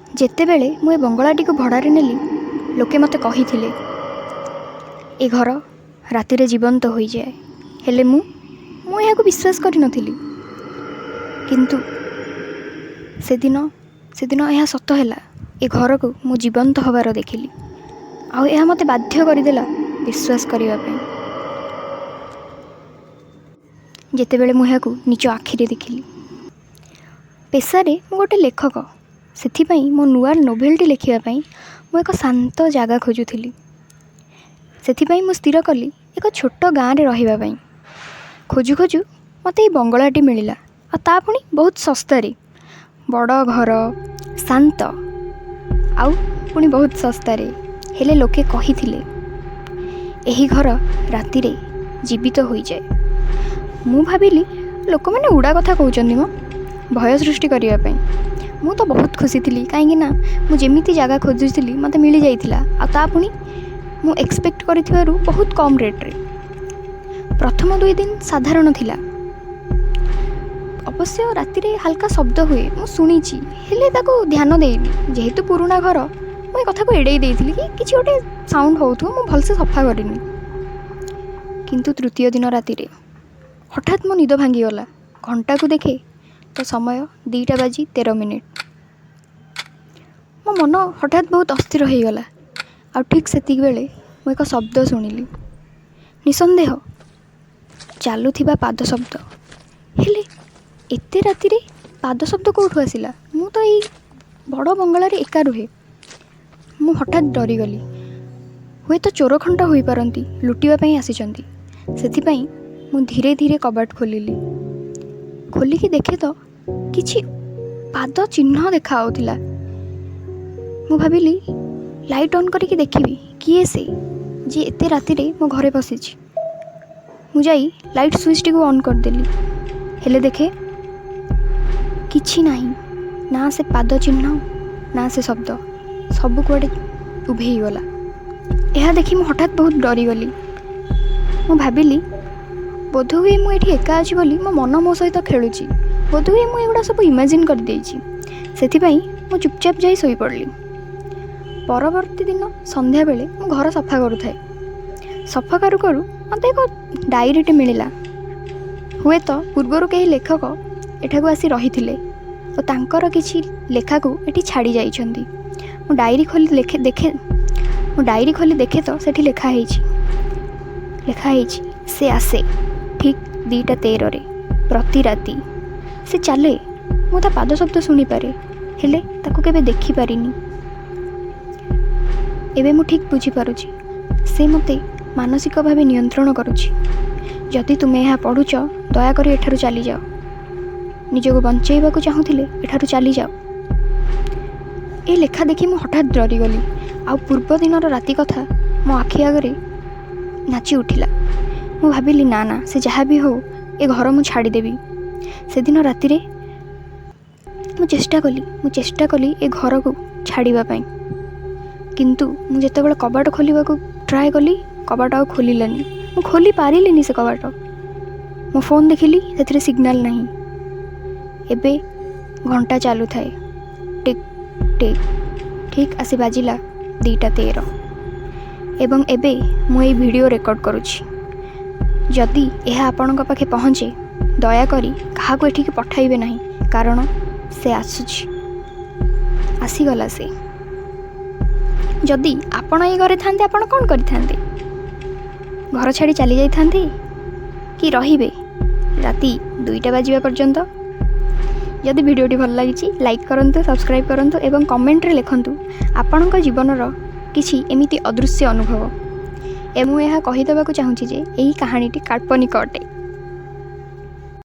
ଯେତେବେଳେ ମୁଁ ଏ ବଙ୍ଗଳାଟିକୁ ଭଡ଼ାରେ ନେଲି, ଲୋକେ ମୋତେ କହିଥିଲେ ଏ ଘର ରାତିରେ ଜୀବନ୍ତ ହୋଇଯାଏ। ହେଲେ ମୁଁ ଏହାକୁ ବିଶ୍ୱାସ କରିନଥିଲି। କିନ୍ତୁ ସେଦିନ ଏହା ସତ ହେଲା। ଏ ଘରକୁ ମୁଁ ଜୀବନ୍ତ ହେବାର ଦେଖିଲି, ଆଉ ଏହା ମୋତେ ବାଧ୍ୟ କରିଦେଲା ବିଶ୍ୱାସ କରିବା ପାଇଁ। ଯେତେବେଳେ ମୁଁ ଏହାକୁ ନିଜ ଆଖିରେ ଦେଖିଲି। ପେଶାରେ ମୁଁ ଗୋଟେ ଲେଖକ, ସେଥିପାଇଁ ମୋ ନୂଆ ନୋଭେଲଟି ଲେଖିବା ପାଇଁ ମୁଁ ଏକ ଶାନ୍ତ ଜାଗା ଖୋଜୁଥିଲି। ସେଥିପାଇଁ ମୁଁ ସ୍ଥିର କଲି ଏକ ଛୋଟ ଗାଁରେ ରହିବା ପାଇଁ। ଖୋଜୁ ଖୋଜୁ ମୋତେ ଏଇ ବଙ୍ଗଳାଟି ମିଳିଲା, ଆଉ ତା ପୁଣି ବହୁତ ଶସ୍ତାରେ। ବଡ଼ ଘର, ଶାନ୍ତ, ଆଉ ପୁଣି ବହୁତ ଶସ୍ତାରେ। ହେଲେ ଲୋକେ କହିଥିଲେ ଏହି ଘର ରାତିରେ ଜୀବିତ ହୋଇଯାଏ। ମୁଁ ଭାବିଲି ଲୋକମାନେ ଉଡ଼ା କଥା କହୁଛନ୍ତି ମ, ଭୟ ସୃଷ୍ଟି କରିବା ପାଇଁ। ମୁଁ ତ ବହୁତ ଖୁସି ଥିଲି, କାହିଁକି ନା ମୁଁ ଯେମିତି ଜାଗା ଖୋଜୁଥିଲି ମୋତେ ମିଳିଯାଇଥିଲା, ଆଉ ତା ପୁଣି ମୁଁ ଏକ୍ସପେକ୍ଟ କରିଥିବାରୁ ବହୁତ କମ୍ ରେଟ୍ରେ। ପ୍ରଥମ 2 ଦିନ ସାଧାରଣ ଥିଲା। ଅବଶ୍ୟ ରାତିରେ ହାଲକା ଶବ୍ଦ ହୁଏ, ମୁଁ ଶୁଣିଛି, ହେଲେ ତାକୁ ଧ୍ୟାନ ଦେଇନି। ଯେହେତୁ ପୁରୁଣା ଘର, ମୁଁ ଏ କଥାକୁ ଏଡ଼େଇ ଦେଇଥିଲି କି କିଛି ଗୋଟେ ସାଉଣ୍ଡ ହେଉଥିବ, ମୁଁ ଭଲସେ ସଫା କରିନି। କିନ୍ତୁ ତୃତୀୟ ଦିନ ରାତିରେ ହଠାତ୍ ମୋ ନିଦ ଭାଙ୍ଗିଗଲା। ଘଣ୍ଟାକୁ ଦେଖେ ତ ସମୟ 2:13। ମୋ ମନ ହଠାତ୍ ବହୁତ ଅସ୍ଥିର ହୋଇଗଲା। ଆଉ ଠିକ୍ ସେତିକିବେଳେ ମୁଁ ଏକ ଶବ୍ଦ ଶୁଣିଲି। ନିଃସନ୍ଦେହ ଚାଲୁଥିବା ପାଦ ଶବ୍ଦ। ହେଲେ ଏତେ ରାତିରେ ପାଦ ଶବ୍ଦ କେଉଁଠୁ ଆସିଲା? ମୁଁ ତ ଏଇ ବଡ଼ ବଙ୍ଗଳାରେ ଏକା ରୁହେ। ମୁଁ ହଠାତ୍ ଡରିଗଲି। ହୁଏତ ଚୋର ଖଣ୍ଟ ହୋଇପାରନ୍ତି, ଲୁଟିବା ପାଇଁ ଆସିଛନ୍ତି। ସେଥିପାଇଁ ମୁଁ ଧୀରେ ଧୀରେ କବାଟ ଖୋଲିଲି। ଖୋଲିକି ଦେଖେ ତ କିଛି ପାଦ ଚିହ୍ନ ଦେଖାଯାଉଥିଲା। ମୁଁ ଭାବିଲି ଲାଇଟ୍ ଅନ୍ କରିକି ଦେଖିବି କିଏ ସେ ଯିଏ ଏତେ ରାତିରେ ମୋ ଘରେ ବସିଛି। ମୁଁ ଯାଇ ଲାଇଟ୍ ସୁଇଚ୍ଟିକୁ ଅନ୍ କରିଦେଲି। ହେଲେ ଦେଖେ କିଛି ନାହିଁ। ନା ସେ ପାଦ ଚିହ୍ନ, ନା ସେ ଶବ୍ଦ। ସବୁ କୁଆଡ଼େ ଉଭେଇଗଲା। ଏହା ଦେଖି ମୁଁ ହଠାତ୍ ବହୁତ ଡରିଗଲି। ମୁଁ ଭାବିଲି ବୋଧହୁଏ ମୁଁ ଏଠି ଏକା ଅଛି ବୋଲି ମୋ ମନ ମୋ ସହିତ ଖେଳୁଛି। ବୋଧହୁଏ ମୁଁ ଏଗୁଡ଼ା ସବୁ ଇମାଜିନ୍ କରିଦେଇଛି। ସେଥିପାଇଁ ମୁଁ ଚୁପଚାପ ଯାଇ ଶୋଇପଡ଼ିଲି। ପରବର୍ତ୍ତୀ ଦିନ ସନ୍ଧ୍ୟାବେଳେ ମୁଁ ଘର ସଫା କରୁଥାଏ। ସଫା କରୁ କରୁ ମୋତେ ଏକ ଡାଏରୀଟି ମିଳିଲା। ହୁଏତ ପୂର୍ବରୁ କେହି ଲେଖକ ଏଠାକୁ ଆସି ରହିଥିଲେ ଓ ତାଙ୍କର କିଛି ଲେଖାକୁ ଏଠି ଛାଡ଼ି ଯାଇଛନ୍ତି। ମୁଁ ଡାଏରୀ ଖୋଲି ଦେଖେ ତ ସେଠି ଲେଖା ହେଇଛି ସେ ଆସେ ଠିକ୍ 2:13 ପ୍ରତି ରାତି। ସେ ଚାଲେ, ମୁଁ ତା ପାଦ ଶବ୍ଦ ଶୁଣିପାରେ, ହେଲେ ତାକୁ କେବେ ଦେଖିପାରିନି। ଏବେ ମୁଁ ଠିକ୍ ବୁଝିପାରୁଛି, ସେ ମୋତେ ମାନସିକ ଭାବେ ନିୟନ୍ତ୍ରଣ କରୁଛି। ଯଦି ତୁମେ ଏହା ପଢ଼ୁଛ, ଦୟାକରି ଏଠାରୁ ଚାଲିଯାଅ। ନିଜକୁ ବଞ୍ଚାଇବାକୁ ଚାହୁଁଥିଲେ ଏଠାରୁ ଚାଲିଯାଅ। ଏ ଲେଖା ଦେଖି ମୁଁ ହଠାତ୍ ଡରିଗଲି। ଆଉ ପୂର୍ବ ଦିନର ରାତି କଥା ମୋ ଆଖି ଆଗରେ ନାଚି ଉଠିଲା। ମୁଁ ଭାବିଲି ନା, ସେ ଯାହା ବି ହଉ ଏ ଘର ମୁଁ ଛାଡ଼ିଦେବି। ସେଦିନ ରାତିରେ ମୁଁ ଚେଷ୍ଟା କଲି ଏ ଘରକୁ ଛାଡ଼ିବା ପାଇଁ। କିନ୍ତୁ ମୁଁ ଯେତେବେଳେ କବାଟ ଖୋଲିବାକୁ ଟ୍ରାଏ କଲି, କବାଟ ଆଉ ଖୋଲିଲାନି। ମୁଁ ଖୋଲି ପାରିଲିନି ସେ କବାଟ। ମୋ ଫୋନ୍ ଦେଖିଲି, ସେଥିରେ ସିଗ୍ନାଲ୍ ନାହିଁ। ଏବେ ଘଣ୍ଟା ଚାଲୁଥାଏ। ଟିକ୍ ଟିକ୍, ଠିକ୍ ଆସି ବାଜିଲା 2:13। ଏବଂ ଏବେ ମୁଁ ଏଇ ଭିଡ଼ିଓ ରେକର୍ଡ଼ କରୁଛି। ଯଦି ଏହା ଆପଣଙ୍କ ପାଖେ ପହଞ୍ଚେ, ଦୟାକରି କାହାକୁ ଏଠିକି ପଠାଇବେ ନାହିଁ, କାରଣ ସେ ଆସୁଛି। ଆସିଗଲା ସେ। ଯଦି ଆପଣ ଏଇ ଘରେ ଥାନ୍ତେ, ଆପଣ କ'ଣ କରିଥାନ୍ତେ? ଘର ଛାଡ଼ି ଚାଲି ଯାଇଥାନ୍ତେ କି ରହିବେ ରାତି 2ଟା ବାଜିବା ପର୍ଯ୍ୟନ୍ତ? ଯଦି ଭିଡ଼ିଓଟି ଭଲ ଲାଗିଛି, ଲାଇକ୍ କରନ୍ତୁ, ସବସ୍କ୍ରାଇବ୍ କରନ୍ତୁ ଏବଂ କମେଣ୍ଟରେ ଲେଖନ୍ତୁ ଆପଣଙ୍କ ଜୀବନର କିଛି ଏମିତି ଅଦୃଶ୍ୟ ଅନୁଭବ। ମୁଁ ଏହା କହିଦେବାକୁ ଚାହୁଁଛି ଯେ ଏହି କାହାଣୀଟି କାଳ୍ପନିକ ଅଟେ।